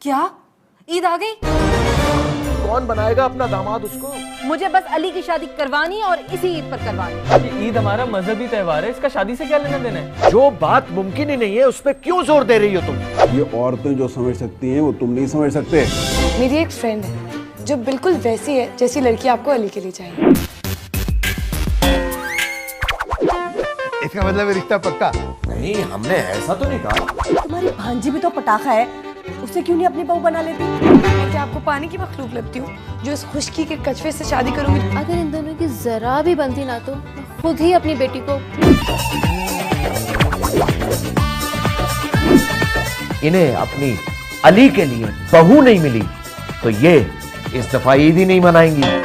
क्या ईद आ गई? कौन बनाएगा अपना दामाद उसको? मुझे बस अली की शादी करवानी और इसी ईद पर करवानी। ये ईद हमारा मजहबी त्योहार है, इसका शादी से क्या लेना देना है? जो बात मुमकिन ही नहीं है उस पर क्यों जोर दे रही हो तुम? ये औरतें जो समझ सकती हैं वो तुम नहीं समझ सकते। मेरी एक फ्रेंड है जो बिल्कुल वैसी है जैसी लड़की आपको अली के लिए चाहिए। इसका मतलब है रिश्ता पक्का? नहीं, हमने ऐसा तो नहीं कहा। तुम्हारी भांजी भी तो पटाखा है, उसे क्यों नहीं अपनी बहू बना लेती? मैं क्या आपको पानी की मखलूक लगती हूँ जो इस खुशकी के कछुए से शादी करूंगी? अगर इन दोनों की जरा भी बनती ना तो मैं खुद ही अपनी बेटी को। इन्हें अपनी अली के लिए बहू नहीं मिली तो ये इस दफा ईद ही नहीं मनाएंगी।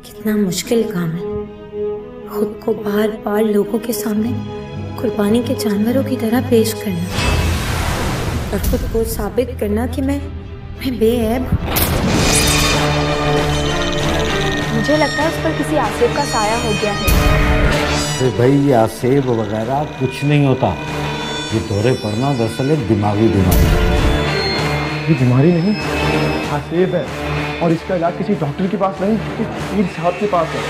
कितना मुश्किल काम है खुद को बार बार लोगों के सामने कुर्बानी के जानवरों की तरह पेश करना और खुद को साबित करना कि मैं बेऐब। मुझे लगता है उस पर किसी आसिफ का साया हो गया है। अरे भाई ये आसेब वगैरह कुछ नहीं होता, ये दौरे पड़ना दरअसल एक दिमागी बीमारी है। ये बीमारी नहीं, आसेब है और इसका इलाज किसी डॉक्टर के पास नहीं, पीर साहब के पास है।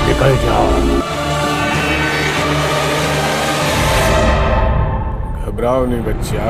निकल जाओ। घबराओ नहीं बच्चा।